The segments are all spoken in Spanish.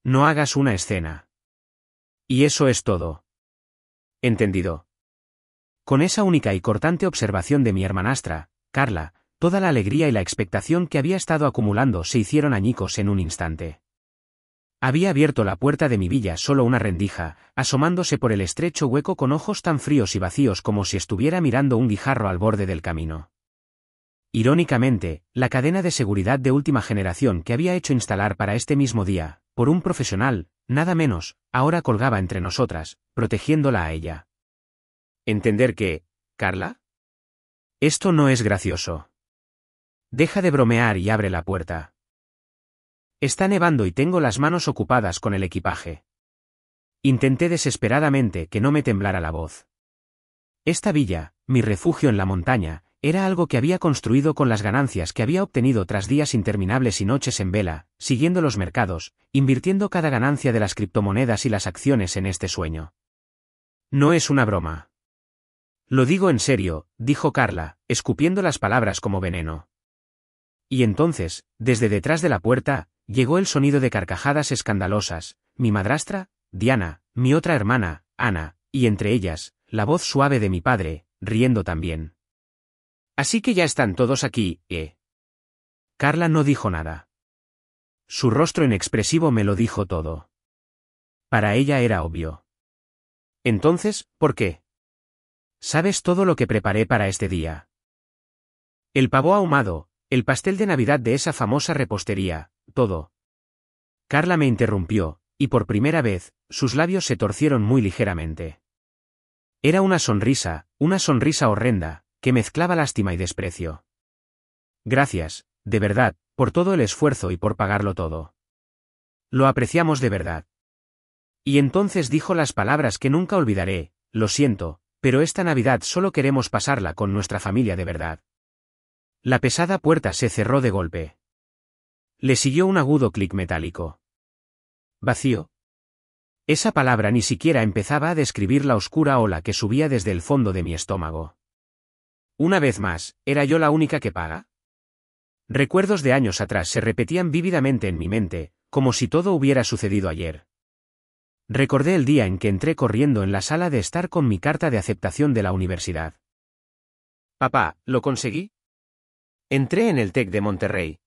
No hagas una escena. Y eso es todo. ¿Entendido? Con esa única y cortante observación de mi hermanastra, Carla, toda la alegría y la expectación que había estado acumulando se hicieron añicos en un instante. Había abierto la puerta de mi villa solo una rendija, asomándose por el estrecho hueco con ojos tan fríos y vacíos como si estuviera mirando un guijarro al borde del camino. Irónicamente, la cadena de seguridad de última generación que había hecho instalar para este mismo día, por un profesional, nada menos, ahora colgaba entre nosotras, protegiéndola a ella. ¿Entender qué, Carla? Esto no es gracioso. Deja de bromear y abre la puerta. Está nevando y tengo las manos ocupadas con el equipaje. Intenté desesperadamente que no me temblara la voz. Esta villa, mi refugio en la montaña, era algo que había construido con las ganancias que había obtenido tras días interminables y noches en vela, siguiendo los mercados, invirtiendo cada ganancia de las criptomonedas y las acciones en este sueño. No es una broma. Lo digo en serio, dijo Carla, escupiendo las palabras como veneno. Y entonces, desde detrás de la puerta, llegó el sonido de carcajadas escandalosas, mi madrastra, Diana, mi otra hermana, Ana, y entre ellas, la voz suave de mi padre, riendo también. Así que ya están todos aquí, ¿eh? Carla no dijo nada. Su rostro inexpresivo me lo dijo todo. Para ella era obvio. Entonces, ¿por qué? ¿Sabes todo lo que preparé para este día? El pavo ahumado, el pastel de Navidad de esa famosa repostería, todo. Carla me interrumpió, y por primera vez, sus labios se torcieron muy ligeramente. Era una sonrisa horrenda, que mezclaba lástima y desprecio. Gracias, de verdad, por todo el esfuerzo y por pagarlo todo. Lo apreciamos de verdad. Y entonces dijo las palabras que nunca olvidaré: lo siento, pero esta Navidad solo queremos pasarla con nuestra familia de verdad. La pesada puerta se cerró de golpe. Le siguió un agudo clic metálico. Vacío. Esa palabra ni siquiera empezaba a describir la oscura ola que subía desde el fondo de mi estómago. Una vez más, ¿era yo la única que paga? Recuerdos de años atrás se repetían vívidamente en mi mente, como si todo hubiera sucedido ayer. Recordé el día en que entré corriendo en la sala de estar con mi carta de aceptación de la universidad. Papá, ¿lo conseguí? Entré en el TEC de Monterrey.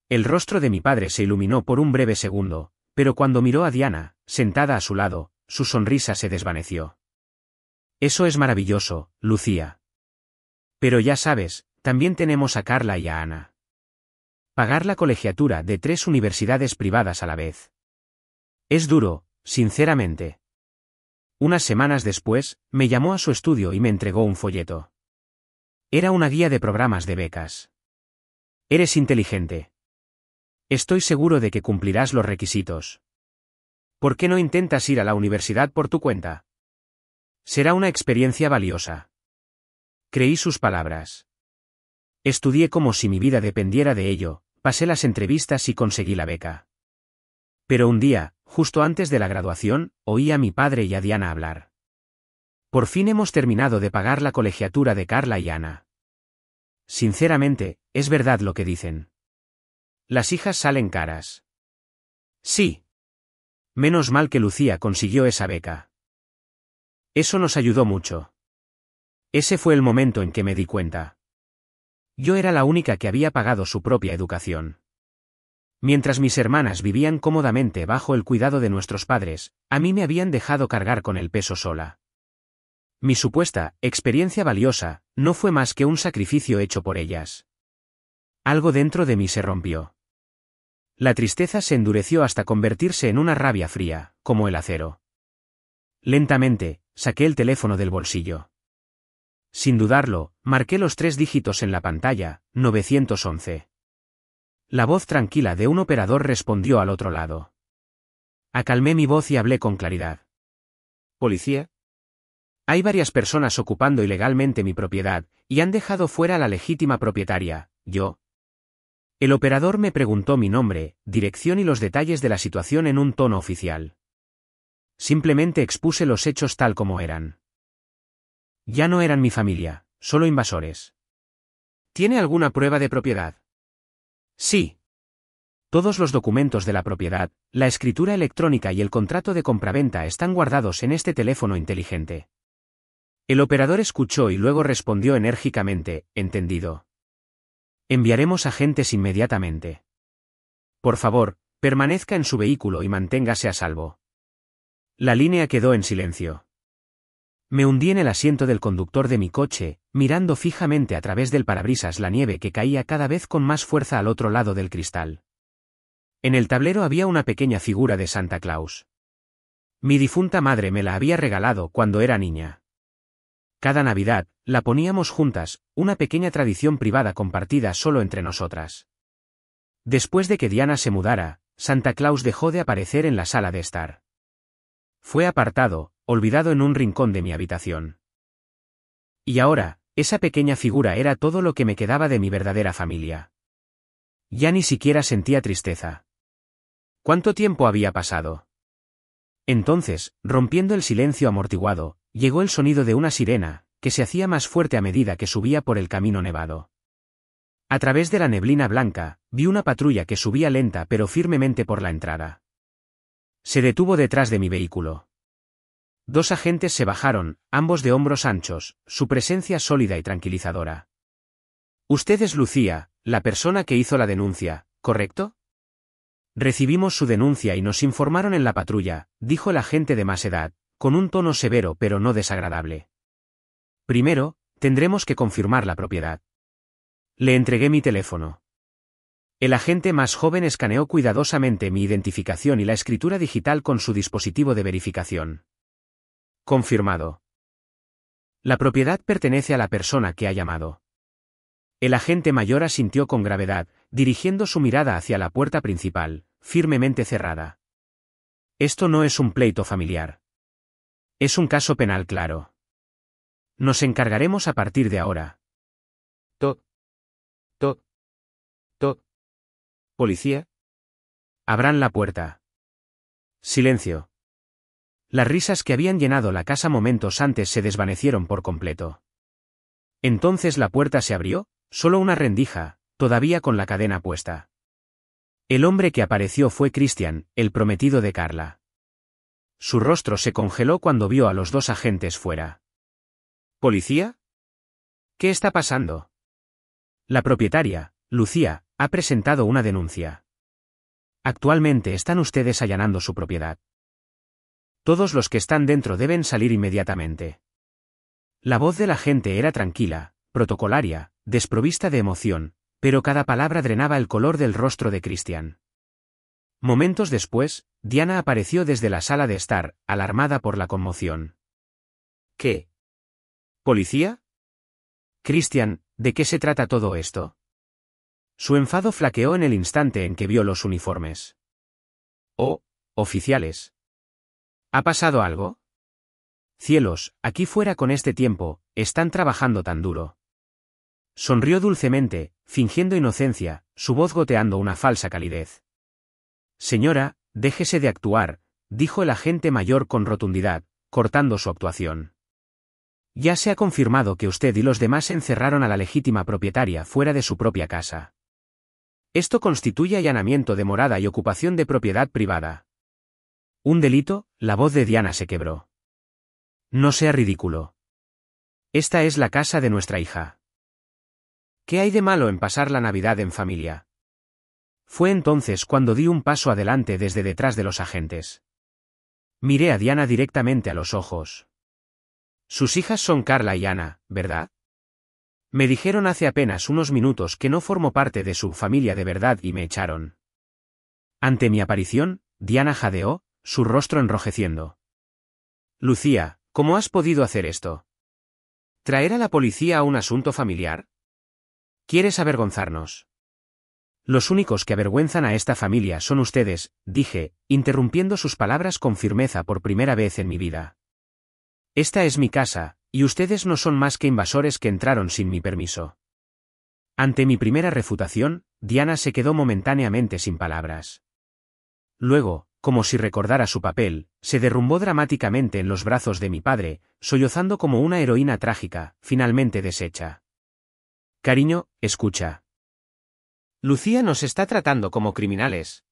El rostro de mi padre se iluminó por un breve segundo, pero cuando miró a Diana, sentada a su lado, su sonrisa se desvaneció. Eso es maravilloso, Lucía. Pero ya sabes, también tenemos a Carla y a Ana. Pagar la colegiatura de 3 universidades privadas a la vez. Es duro, sinceramente. Unas semanas después, me llamó a su estudio y me entregó un folleto. Era una guía de programas de becas. Eres inteligente. Estoy seguro de que cumplirás los requisitos. ¿Por qué no intentas ir a la universidad por tu cuenta? Será una experiencia valiosa. Creí sus palabras. Estudié como si mi vida dependiera de ello, pasé las entrevistas y conseguí la beca. Pero un día, justo antes de la graduación, oí a mi padre y a Diana hablar. Por fin hemos terminado de pagar la colegiatura de Carla y Ana. Sinceramente, es verdad lo que dicen. Las hijas salen caras. Sí. Menos mal que Lucía consiguió esa beca. Eso nos ayudó mucho. Ese fue el momento en que me di cuenta. Yo era la única que había pagado su propia educación. Mientras mis hermanas vivían cómodamente bajo el cuidado de nuestros padres, a mí me habían dejado cargar con el peso sola. Mi supuesta experiencia valiosa no fue más que un sacrificio hecho por ellas. Algo dentro de mí se rompió. La tristeza se endureció hasta convertirse en una rabia fría, como el acero. Lentamente, saqué el teléfono del bolsillo. Sin dudarlo, marqué los 3 dígitos en la pantalla: 911. La voz tranquila de un operador respondió al otro lado. Acalmé mi voz y hablé con claridad. ¿Policía? Hay varias personas ocupando ilegalmente mi propiedad, y han dejado fuera a la legítima propietaria, yo. El operador me preguntó mi nombre, dirección y los detalles de la situación en un tono oficial. Simplemente expuse los hechos tal como eran. Ya no eran mi familia, solo invasores. ¿Tiene alguna prueba de propiedad? Sí. Todos los documentos de la propiedad, la escritura electrónica y el contrato de compraventa están guardados en este teléfono inteligente. El operador escuchó y luego respondió enérgicamente, entendido. Enviaremos agentes inmediatamente. Por favor, permanezca en su vehículo y manténgase a salvo. La línea quedó en silencio. Me hundí en el asiento del conductor de mi coche, mirando fijamente a través del parabrisas la nieve que caía cada vez con más fuerza al otro lado del cristal. En el tablero había una pequeña figura de Santa Claus. Mi difunta madre me la había regalado cuando era niña. Cada Navidad, la poníamos juntas, una pequeña tradición privada compartida solo entre nosotras. Después de que Diana se mudara, Santa Claus dejó de aparecer en la sala de estar. Fue apartado, olvidado en un rincón de mi habitación. Y ahora, esa pequeña figura era todo lo que me quedaba de mi verdadera familia. Ya ni siquiera sentía tristeza. ¿Cuánto tiempo había pasado? Entonces, rompiendo el silencio amortiguado, llegó el sonido de una sirena, que se hacía más fuerte a medida que subía por el camino nevado. A través de la neblina blanca, vi una patrulla que subía lenta pero firmemente por la entrada. Se detuvo detrás de mi vehículo. 2 agentes se bajaron, ambos de hombros anchos, su presencia sólida y tranquilizadora. Usted es Lucía, la persona que hizo la denuncia, ¿correcto? Recibimos su denuncia y nos informaron en la patrulla, dijo el agente de más edad, con un tono severo pero no desagradable. Primero, tendremos que confirmar la propiedad. Le entregué mi teléfono. El agente más joven escaneó cuidadosamente mi identificación y la escritura digital con su dispositivo de verificación. Confirmado. La propiedad pertenece a la persona que ha llamado. El agente mayor asintió con gravedad, dirigiendo su mirada hacia la puerta principal, firmemente cerrada. Esto no es un pleito familiar. Es un caso penal claro. Nos encargaremos a partir de ahora. Toc. Toc. Toc. ¿Policía? Abran la puerta. Silencio. Las risas que habían llenado la casa momentos antes se desvanecieron por completo. Entonces la puerta se abrió, solo una rendija, todavía con la cadena puesta. El hombre que apareció fue Christian, el prometido de Carla. Su rostro se congeló cuando vio a los 2 agentes fuera. ¿Policía? ¿Qué está pasando? La propietaria, Lucía, ha presentado una denuncia. Actualmente están ustedes allanando su propiedad. Todos los que están dentro deben salir inmediatamente. La voz del agente era tranquila, protocolaria, desprovista de emoción, pero cada palabra drenaba el color del rostro de Christian. Momentos después, Diana apareció desde la sala de estar, alarmada por la conmoción. ¿Qué? ¿Policía? Christian, ¿de qué se trata todo esto? Su enfado flaqueó en el instante en que vio los uniformes. Oh, oficiales. ¿Ha pasado algo? Cielos, aquí fuera con este tiempo, están trabajando tan duro. Sonrió dulcemente, fingiendo inocencia, su voz goteando una falsa calidez. Señora, déjese de actuar, dijo el agente mayor con rotundidad, cortando su actuación. Ya se ha confirmado que usted y los demás encerraron a la legítima propietaria fuera de su propia casa. Esto constituye allanamiento de morada y ocupación de propiedad privada. ¿Un delito? La voz de Diana se quebró. No sea ridículo. Esta es la casa de nuestra hija. ¿Qué hay de malo en pasar la Navidad en familia? Fue entonces cuando di un paso adelante desde detrás de los agentes. Miré a Diana directamente a los ojos. Sus hijas son Carla y Ana, ¿verdad? Me dijeron hace apenas unos minutos que no formo parte de su familia de verdad y me echaron. Ante mi aparición, Diana jadeó, su rostro enrojeciendo. Lucía, ¿cómo has podido hacer esto? ¿Traer a la policía a un asunto familiar? ¿Quieres avergonzarnos? Los únicos que avergüenzan a esta familia son ustedes, dije, interrumpiendo sus palabras con firmeza por primera vez en mi vida. Esta es mi casa, y ustedes no son más que invasores que entraron sin mi permiso. Ante mi primera refutación, Diana se quedó momentáneamente sin palabras. Luego, como si recordara su papel, se derrumbó dramáticamente en los brazos de mi padre, sollozando como una heroína trágica, finalmente deshecha. Cariño, escucha. Lucía nos está tratando como criminales.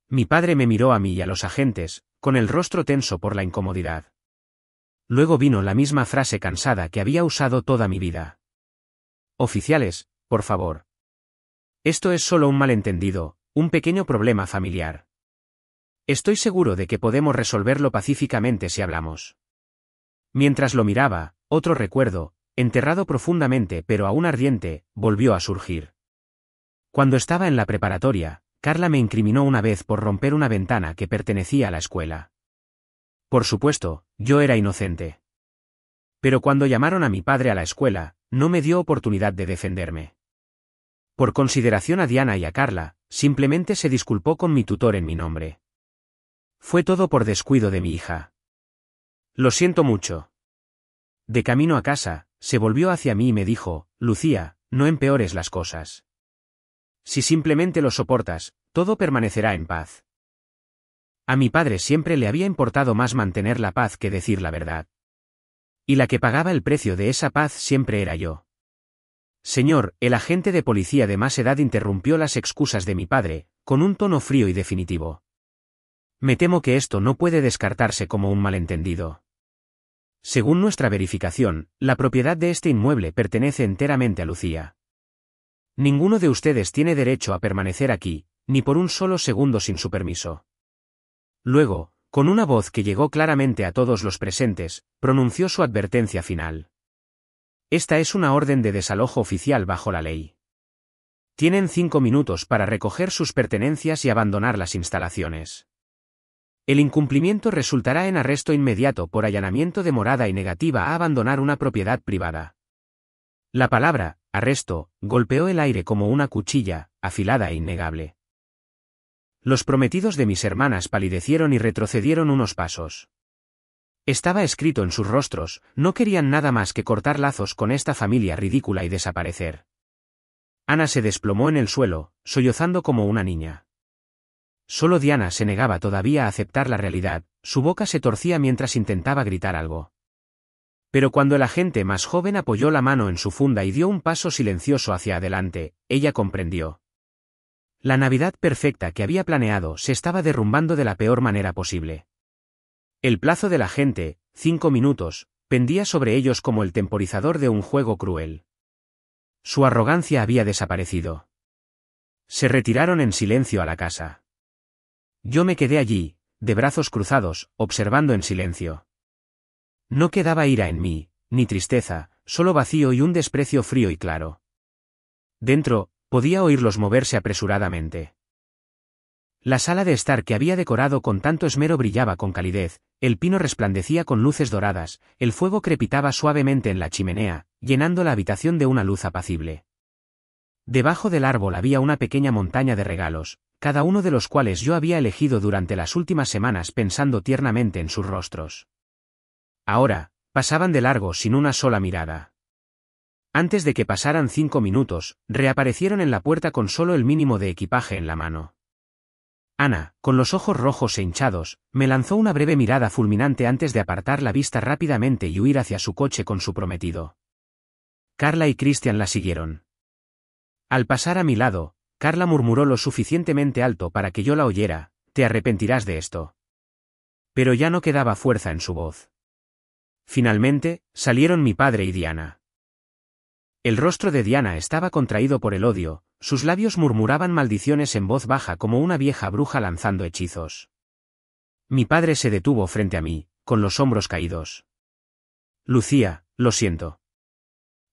Mi padre me miró a mí y a los agentes, con el rostro tenso por la incomodidad. Luego vino la misma frase cansada que había usado toda mi vida. Oficiales, por favor. Esto es solo un malentendido, un pequeño problema familiar. Estoy seguro de que podemos resolverlo pacíficamente si hablamos. Mientras lo miraba, otro recuerdo, enterrado profundamente pero aún ardiente, volvió a surgir. Cuando estaba en la preparatoria, Carla me incriminó una vez por romper una ventana que pertenecía a la escuela. Por supuesto, yo era inocente. Pero cuando llamaron a mi padre a la escuela, no me dio oportunidad de defenderme. Por consideración a Diana y a Carla, simplemente se disculpó con mi tutor en mi nombre. Fue todo por descuido de mi hija. Lo siento mucho. De camino a casa, se volvió hacia mí y me dijo, Lucía, no empeores las cosas. Si simplemente lo soportas, todo permanecerá en paz. A mi padre siempre le había importado más mantener la paz que decir la verdad. Y la que pagaba el precio de esa paz siempre era yo. Señor, el agente de policía de más edad interrumpió las excusas de mi padre, con un tono frío y definitivo. Me temo que esto no puede descartarse como un malentendido. Según nuestra verificación, la propiedad de este inmueble pertenece enteramente a Lucía. Ninguno de ustedes tiene derecho a permanecer aquí, ni por un solo segundo sin su permiso. Luego, con una voz que llegó claramente a todos los presentes, pronunció su advertencia final. Esta es una orden de desalojo oficial bajo la ley. Tienen 5 minutos para recoger sus pertenencias y abandonar las instalaciones. El incumplimiento resultará en arresto inmediato por allanamiento de morada y negativa a abandonar una propiedad privada. La palabra, arresto, golpeó el aire como una cuchilla, afilada e innegable. Los prometidos de mis hermanas palidecieron y retrocedieron unos pasos. Estaba escrito en sus rostros, no querían nada más que cortar lazos con esta familia ridícula y desaparecer. Ana se desplomó en el suelo, sollozando como una niña. Solo Diana se negaba todavía a aceptar la realidad, su boca se torcía mientras intentaba gritar algo. Pero cuando el agente más joven apoyó la mano en su funda y dio un paso silencioso hacia adelante, ella comprendió. La Navidad perfecta que había planeado se estaba derrumbando de la peor manera posible. El plazo del agente, 5 minutos, pendía sobre ellos como el temporizador de un juego cruel. Su arrogancia había desaparecido. Se retiraron en silencio a la casa. Yo me quedé allí, de brazos cruzados, observando en silencio. No quedaba ira en mí, ni tristeza, solo vacío y un desprecio frío y claro. Dentro, podía oírlos moverse apresuradamente. La sala de estar que había decorado con tanto esmero brillaba con calidez, el pino resplandecía con luces doradas, el fuego crepitaba suavemente en la chimenea, llenando la habitación de una luz apacible. Debajo del árbol había una pequeña montaña de regalos, cada uno de los cuales yo había elegido durante las últimas semanas pensando tiernamente en sus rostros. Ahora, pasaban de largo sin una sola mirada. Antes de que pasaran 5 minutos, reaparecieron en la puerta con solo el mínimo de equipaje en la mano. Ana, con los ojos rojos e hinchados, me lanzó una breve mirada fulminante antes de apartar la vista rápidamente y huir hacia su coche con su prometido. Carla y Christian la siguieron. Al pasar a mi lado, Carla murmuró lo suficientemente alto para que yo la oyera, «Te arrepentirás de esto». Pero ya no quedaba fuerza en su voz. Finalmente, salieron mi padre y Diana. El rostro de Diana estaba contraído por el odio, sus labios murmuraban maldiciones en voz baja como una vieja bruja lanzando hechizos. Mi padre se detuvo frente a mí, con los hombros caídos. Lucía, lo siento.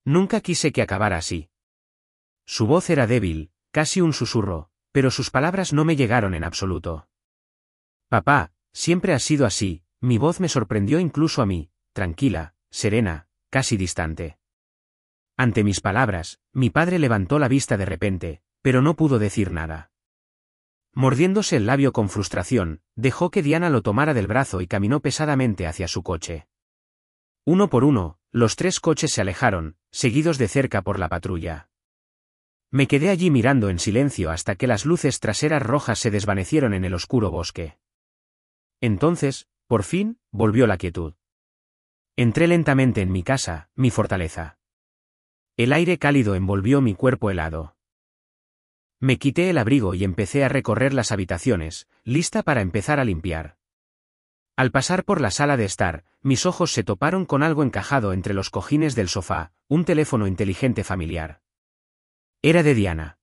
Nunca quise que acabara así. Su voz era débil, casi un susurro, pero sus palabras no me llegaron en absoluto. Papá, siempre has sido así, mi voz me sorprendió incluso a mí, tranquila, serena, casi distante. Ante mis palabras, mi padre levantó la vista de repente, pero no pudo decir nada. Mordiéndose el labio con frustración, dejó que Diana lo tomara del brazo y caminó pesadamente hacia su coche. Uno por uno, los 3 coches se alejaron, seguidos de cerca por la patrulla. Me quedé allí mirando en silencio hasta que las luces traseras rojas se desvanecieron en el oscuro bosque. Entonces, por fin, volvió la quietud. Entré lentamente en mi casa, mi fortaleza. El aire cálido envolvió mi cuerpo helado. Me quité el abrigo y empecé a recorrer las habitaciones, lista para empezar a limpiar. Al pasar por la sala de estar, mis ojos se toparon con algo encajado entre los cojines del sofá, un teléfono inteligente familiar. Era de Diana.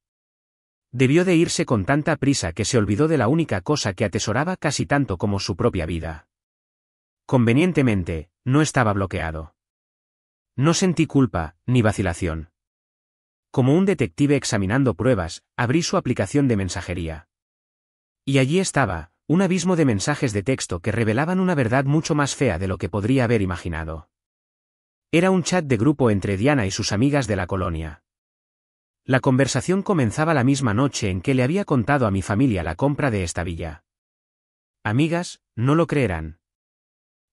Debió de irse con tanta prisa que se olvidó de la única cosa que atesoraba casi tanto como su propia vida. Convenientemente, no estaba bloqueado. No sentí culpa, ni vacilación. Como un detective examinando pruebas, abrí su aplicación de mensajería. Y allí estaba, un abismo de mensajes de texto que revelaban una verdad mucho más fea de lo que podría haber imaginado. Era un chat de grupo entre Diana y sus amigas de la colonia. La conversación comenzaba la misma noche en que le había contado a mi familia la compra de esta villa. Amigas, no lo creerán.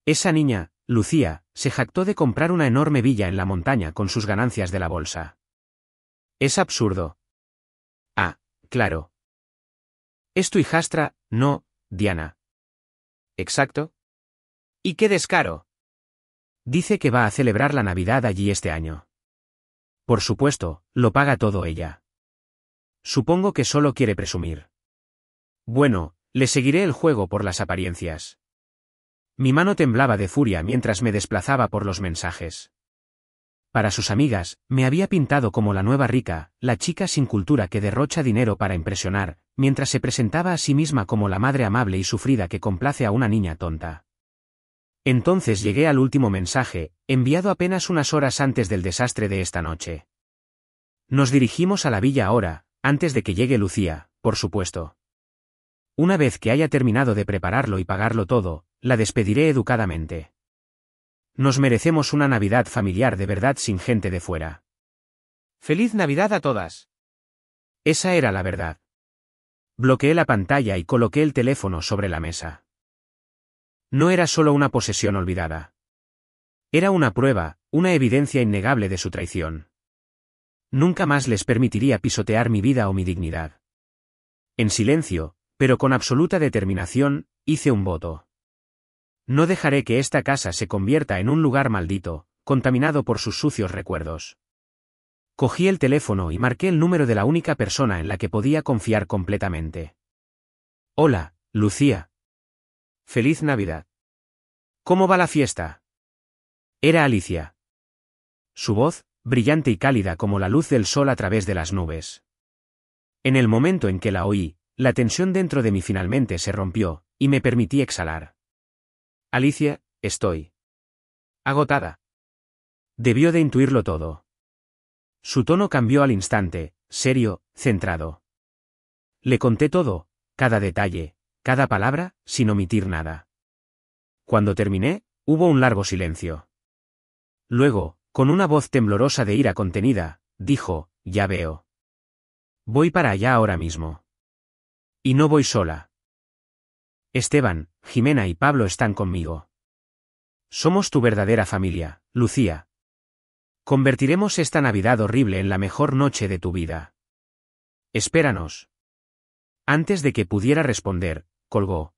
Esa niña, Lucía, se jactó de comprar una enorme villa en la montaña con sus ganancias de la bolsa. Es absurdo. Ah, claro. Es tu hijastra, no, Diana. Exacto. ¿Y qué descaro? Dice que va a celebrar la Navidad allí este año. Por supuesto, lo paga todo ella. Supongo que solo quiere presumir. Bueno, le seguiré el juego por las apariencias. Mi mano temblaba de furia mientras me desplazaba por los mensajes. Para sus amigas, me había pintado como la nueva rica, la chica sin cultura que derrocha dinero para impresionar, mientras se presentaba a sí misma como la madre amable y sufrida que complace a una niña tonta. Entonces llegué al último mensaje, enviado apenas unas horas antes del desastre de esta noche. Nos dirigimos a la villa ahora, antes de que llegue Lucía, por supuesto. Una vez que haya terminado de prepararlo y pagarlo todo, la despediré educadamente. Nos merecemos una Navidad familiar de verdad sin gente de fuera. ¡Feliz Navidad a todas! Esa era la verdad. Bloqueé la pantalla y coloqué el teléfono sobre la mesa. No era solo una posesión olvidada. Era una prueba, una evidencia innegable de su traición. Nunca más les permitiría pisotear mi vida o mi dignidad. En silencio, pero con absoluta determinación, hice un voto. No dejaré que esta casa se convierta en un lugar maldito, contaminado por sus sucios recuerdos. Cogí el teléfono y marqué el número de la única persona en la que podía confiar completamente. Hola, Lucía. Feliz Navidad. ¿Cómo va la fiesta? Era Alicia. Su voz, brillante y cálida como la luz del sol a través de las nubes. En el momento en que la oí, la tensión dentro de mí finalmente se rompió, y me permití exhalar. Alicia, estoy agotada. Debió de intuirlo todo. Su tono cambió al instante, serio, centrado. Le conté todo, cada detalle, cada palabra, sin omitir nada. Cuando terminé, hubo un largo silencio. Luego, con una voz temblorosa de ira contenida, dijo, ya veo. Voy para allá ahora mismo. Y no voy sola. Esteban, Jimena y Pablo están conmigo. Somos tu verdadera familia, Lucía. Convertiremos esta Navidad horrible en la mejor noche de tu vida. Espéranos. Antes de que pudiera responder, colgó.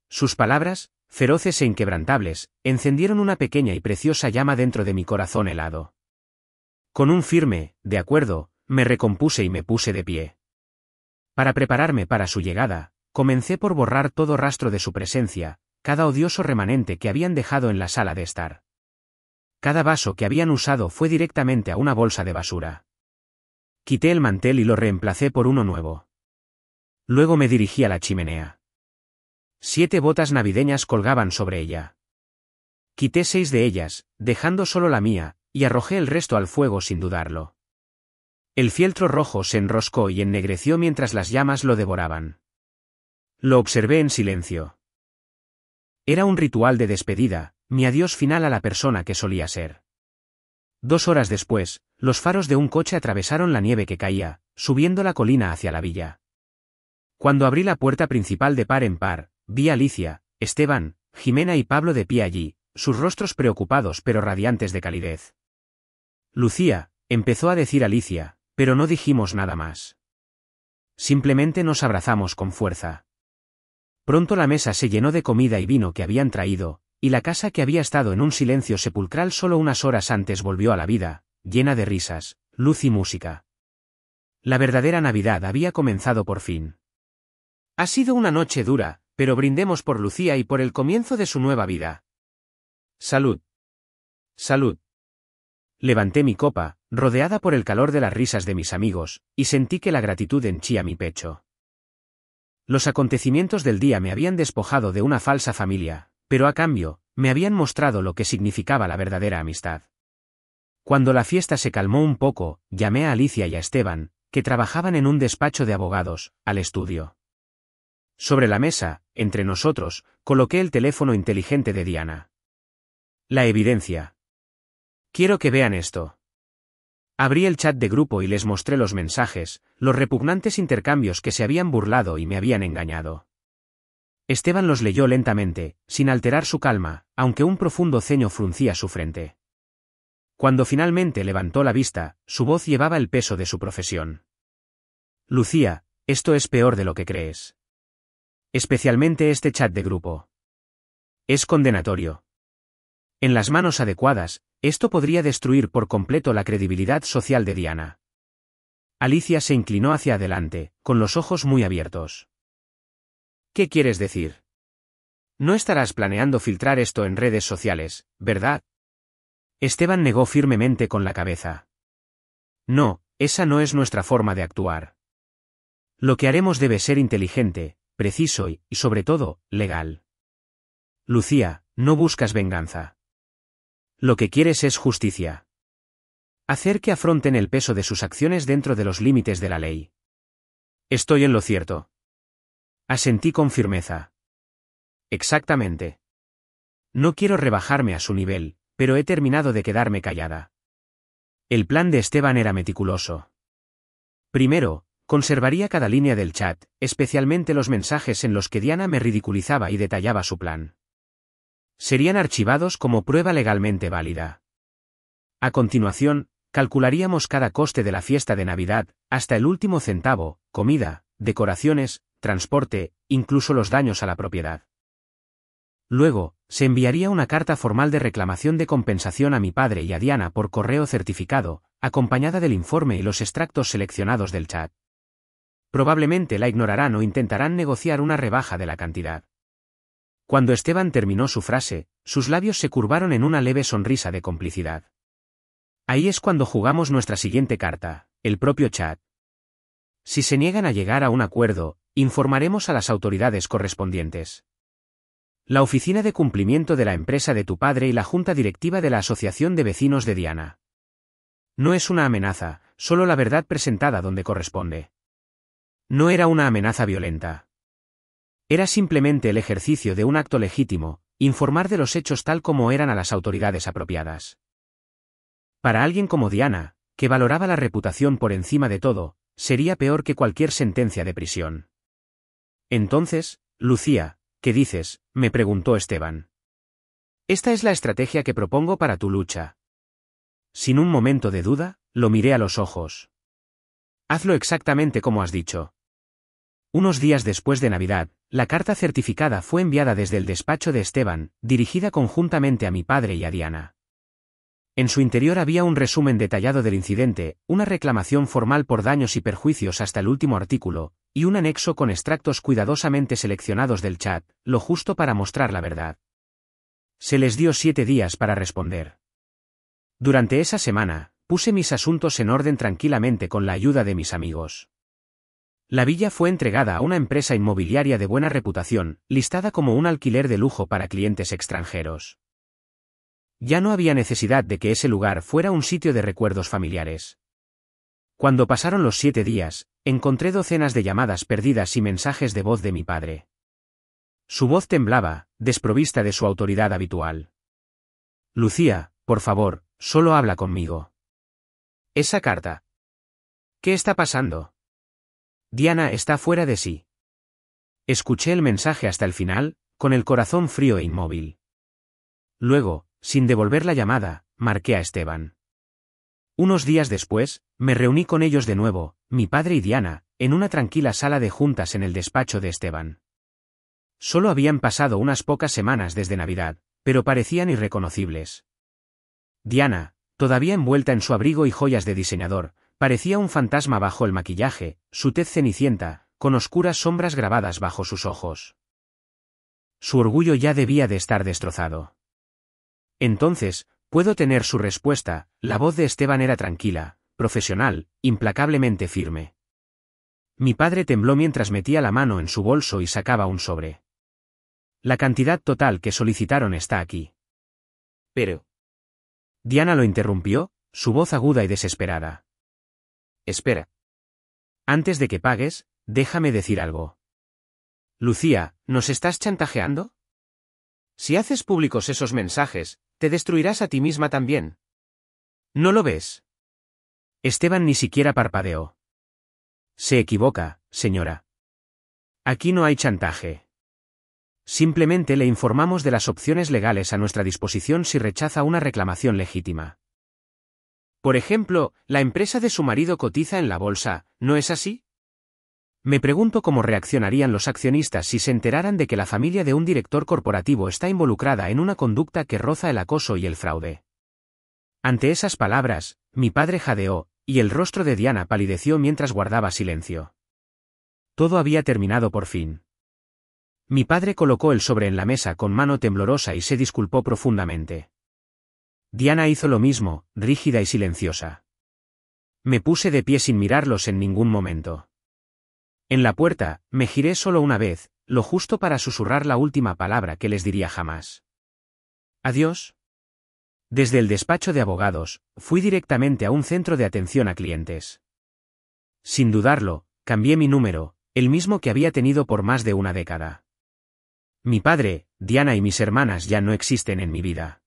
Sus palabras, feroces e inquebrantables, encendieron una pequeña y preciosa llama dentro de mi corazón helado. Con un firme, de acuerdo, me recompuse y me puse de pie. Para prepararme para su llegada, comencé por borrar todo rastro de su presencia, cada odioso remanente que habían dejado en la sala de estar. Cada vaso que habían usado fue directamente a una bolsa de basura. Quité el mantel y lo reemplacé por uno nuevo. Luego me dirigí a la chimenea. 7 botas navideñas colgaban sobre ella. Quité 6 de ellas, dejando solo la mía, y arrojé el resto al fuego sin dudarlo. El fieltro rojo se enroscó y ennegreció mientras las llamas lo devoraban. Lo observé en silencio. Era un ritual de despedida, mi adiós final a la persona que solía ser. 2 horas después, los faros de un coche atravesaron la nieve que caía, subiendo la colina hacia la villa. Cuando abrí la puerta principal de par en par, vi a Alicia, Esteban, Jimena y Pablo de pie allí, sus rostros preocupados pero radiantes de calidez. Lucía, empezó a decir Alicia, pero no dijimos nada más. Simplemente nos abrazamos con fuerza. Pronto la mesa se llenó de comida y vino que habían traído, y la casa que había estado en un silencio sepulcral solo unas horas antes volvió a la vida, llena de risas, luz y música. La verdadera Navidad había comenzado por fin. Ha sido una noche dura, pero brindemos por Lucía y por el comienzo de su nueva vida. Salud. Salud. Levanté mi copa, rodeada por el calor de las risas de mis amigos, y sentí que la gratitud henchía mi pecho. Los acontecimientos del día me habían despojado de una falsa familia, pero a cambio, me habían mostrado lo que significaba la verdadera amistad. Cuando la fiesta se calmó un poco, llamé a Alicia y a Esteban, que trabajaban en un despacho de abogados, al estudio. Sobre la mesa, entre nosotros, coloqué el teléfono inteligente de Diana. La evidencia. Quiero que vean esto. Abrí el chat de grupo y les mostré los mensajes, los repugnantes intercambios que se habían burlado y me habían engañado. Esteban los leyó lentamente, sin alterar su calma, aunque un profundo ceño fruncía su frente. Cuando finalmente levantó la vista, su voz llevaba el peso de su profesión. Lucía, esto es peor de lo que crees. Especialmente este chat de grupo. Es condenatorio. En las manos adecuadas, esto podría destruir por completo la credibilidad social de Diana. Alicia se inclinó hacia adelante, con los ojos muy abiertos. ¿Qué quieres decir? No estarás planeando filtrar esto en redes sociales, ¿verdad? Esteban negó firmemente con la cabeza. No, esa no es nuestra forma de actuar. Lo que haremos debe ser inteligente, preciso y, sobre todo, legal. Lucía, no buscas venganza. Lo que quieres es justicia. Hacer que afronten el peso de sus acciones dentro de los límites de la ley. Estoy en lo cierto. Asentí con firmeza. Exactamente. No quiero rebajarme a su nivel, pero he terminado de quedarme callada. El plan de Esteban era meticuloso. Primero, conservaría cada línea del chat, especialmente los mensajes en los que Diana me ridiculizaba y detallaba su plan. Serían archivados como prueba legalmente válida. A continuación, calcularíamos cada coste de la fiesta de Navidad, hasta el último centavo, comida, decoraciones, transporte, incluso los daños a la propiedad. Luego, se enviaría una carta formal de reclamación de compensación a mi padre y a Diana por correo certificado, acompañada del informe y los extractos seleccionados del chat. Probablemente la ignorarán o intentarán negociar una rebaja de la cantidad. Cuando Esteban terminó su frase, sus labios se curvaron en una leve sonrisa de complicidad. Ahí es cuando jugamos nuestra siguiente carta, el propio chat. Si se niegan a llegar a un acuerdo, informaremos a las autoridades correspondientes. La oficina de cumplimiento de la empresa de tu padre y la junta directiva de la Asociación de Vecinos de Diana. No es una amenaza, solo la verdad presentada donde corresponde. No era una amenaza violenta. Era simplemente el ejercicio de un acto legítimo, informar de los hechos tal como eran a las autoridades apropiadas. Para alguien como Diana, que valoraba la reputación por encima de todo, sería peor que cualquier sentencia de prisión. Entonces, Lucía, ¿qué dices?, me preguntó Esteban. Esta es la estrategia que propongo para tu lucha. Sin un momento de duda, lo miré a los ojos. Hazlo exactamente como has dicho. Unos días después de Navidad, la carta certificada fue enviada desde el despacho de Esteban, dirigida conjuntamente a mi padre y a Diana. En su interior había un resumen detallado del incidente, una reclamación formal por daños y perjuicios hasta el último artículo, y un anexo con extractos cuidadosamente seleccionados del chat, lo justo para mostrar la verdad. Se les dio 7 días para responder. Durante esa semana, puse mis asuntos en orden tranquilamente con la ayuda de mis amigos. La villa fue entregada a una empresa inmobiliaria de buena reputación, listada como un alquiler de lujo para clientes extranjeros. Ya no había necesidad de que ese lugar fuera un sitio de recuerdos familiares. Cuando pasaron los 7 días, encontré docenas de llamadas perdidas y mensajes de voz de mi padre. Su voz temblaba, desprovista de su autoridad habitual. Lucía, por favor, solo habla conmigo. Esa carta. ¿Qué está pasando? Diana está fuera de sí. Escuché el mensaje hasta el final, con el corazón frío e inmóvil. Luego, sin devolver la llamada, marqué a Esteban. Unos días después, me reuní con ellos de nuevo, mi padre y Diana, en una tranquila sala de juntas en el despacho de Esteban. Solo habían pasado unas pocas semanas desde Navidad, pero parecían irreconocibles. Diana, todavía envuelta en su abrigo y joyas de diseñador, Parecía un fantasma bajo el maquillaje, su tez cenicienta, con oscuras sombras grabadas bajo sus ojos. Su orgullo ya debía de estar destrozado. Entonces, puedo tener su respuesta. La voz de Esteban era tranquila, profesional, implacablemente firme. Mi padre tembló mientras metía la mano en su bolso y sacaba un sobre. La cantidad total que solicitaron está aquí. Pero... Diana lo interrumpió, su voz aguda y desesperada. Espera. Antes de que pagues, déjame decir algo. Lucía, ¿nos estás chantajeando? Si haces públicos esos mensajes, te destruirás a ti misma también. ¿No lo ves? Esteban ni siquiera parpadeó. Se equivoca, señora. Aquí no hay chantaje. Simplemente le informamos de las opciones legales a nuestra disposición si rechaza una reclamación legítima. Por ejemplo, la empresa de su marido cotiza en la bolsa, ¿no es así? Me pregunto cómo reaccionarían los accionistas si se enteraran de que la familia de un director corporativo está involucrada en una conducta que roza el acoso y el fraude. Ante esas palabras, mi padre jadeó, y el rostro de Diana palideció mientras guardaba silencio. Todo había terminado por fin. Mi padre colocó el sobre en la mesa con mano temblorosa y se disculpó profundamente. Diana hizo lo mismo, rígida y silenciosa. Me puse de pie sin mirarlos en ningún momento. En la puerta, me giré solo una vez, lo justo para susurrar la última palabra que les diría jamás. Adiós. Desde el despacho de abogados, fui directamente a un centro de atención a clientes. Sin dudarlo, cambié mi número, el mismo que había tenido por más de una década. Mi padre, Diana y mis hermanas ya no existen en mi vida.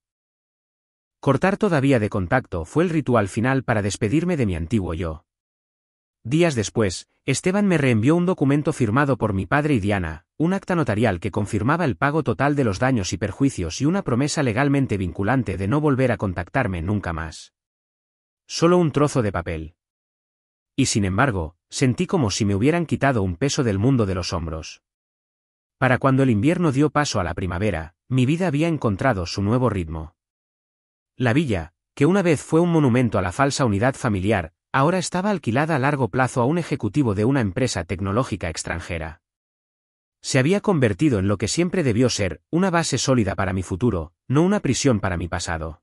Cortar toda vía de contacto fue el ritual final para despedirme de mi antiguo yo. Días después, Esteban me reenvió un documento firmado por mi padre y Diana, un acta notarial que confirmaba el pago total de los daños y perjuicios y una promesa legalmente vinculante de no volver a contactarme nunca más. Solo un trozo de papel. Y sin embargo, sentí como si me hubieran quitado un peso del mundo de los hombros. Para cuando el invierno dio paso a la primavera, mi vida había encontrado su nuevo ritmo. La villa, que una vez fue un monumento a la falsa unidad familiar, ahora estaba alquilada a largo plazo a un ejecutivo de una empresa tecnológica extranjera. Se había convertido en lo que siempre debió ser, una base sólida para mi futuro, no una prisión para mi pasado.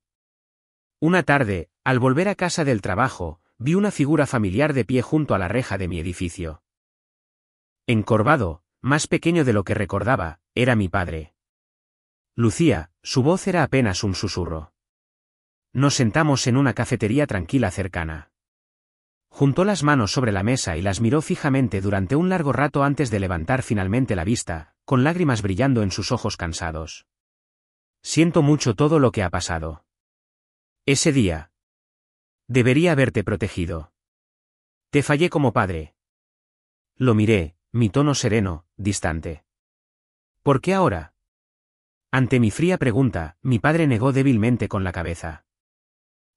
Una tarde, al volver a casa del trabajo, vi una figura familiar de pie junto a la reja de mi edificio. Encorvado, más pequeño de lo que recordaba, era mi padre. Lucía, su voz era apenas un susurro. Nos sentamos en una cafetería tranquila cercana. Juntó las manos sobre la mesa y las miró fijamente durante un largo rato antes de levantar finalmente la vista, con lágrimas brillando en sus ojos cansados. Siento mucho todo lo que ha pasado. Ese día. Debería haberte protegido. Te fallé como padre. Lo miré, mi tono sereno, distante. ¿Por qué ahora? Ante mi fría pregunta, mi padre negó débilmente con la cabeza.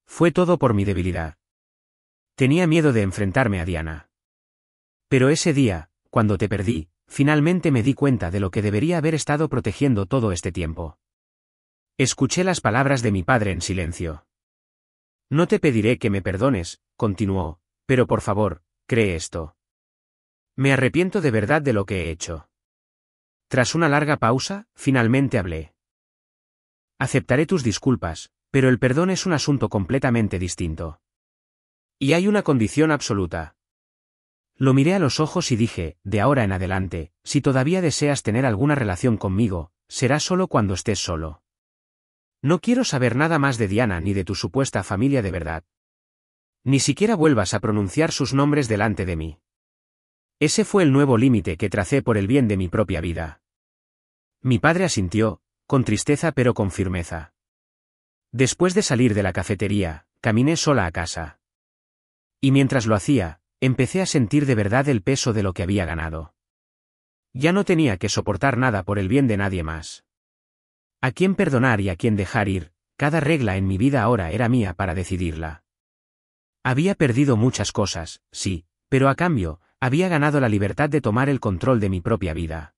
Fue todo por mi debilidad. Tenía miedo de enfrentarme a Diana. Pero ese día, cuando te perdí, finalmente me di cuenta de lo que debería haber estado protegiendo todo este tiempo. Escuché las palabras de mi padre en silencio. No te pediré que me perdones, continuó, pero por favor, cree esto. Me arrepiento de verdad de lo que he hecho. Tras una larga pausa, finalmente hablé. Aceptaré tus disculpas, pero el perdón es un asunto completamente distinto. Y hay una condición absoluta. Lo miré a los ojos y dije, de ahora en adelante, si todavía deseas tener alguna relación conmigo, será solo cuando estés solo. No quiero saber nada más de Diana ni de tu supuesta familia de verdad. Ni siquiera vuelvas a pronunciar sus nombres delante de mí. Ese fue el nuevo límite que tracé por el bien de mi propia vida. Mi padre asintió, con tristeza pero con firmeza. Después de salir de la cafetería, caminé sola a casa. Y mientras lo hacía, empecé a sentir de verdad el peso de lo que había ganado. Ya no tenía que soportar nada por el bien de nadie más. A quién perdonar y a quién dejar ir, cada regla en mi vida ahora era mía para decidirla. Había perdido muchas cosas, sí, pero a cambio, había ganado la libertad de tomar el control de mi propia vida.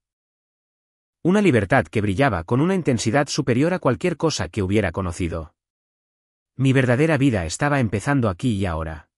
Una libertad que brillaba con una intensidad superior a cualquier cosa que hubiera conocido. Mi verdadera vida estaba empezando aquí y ahora.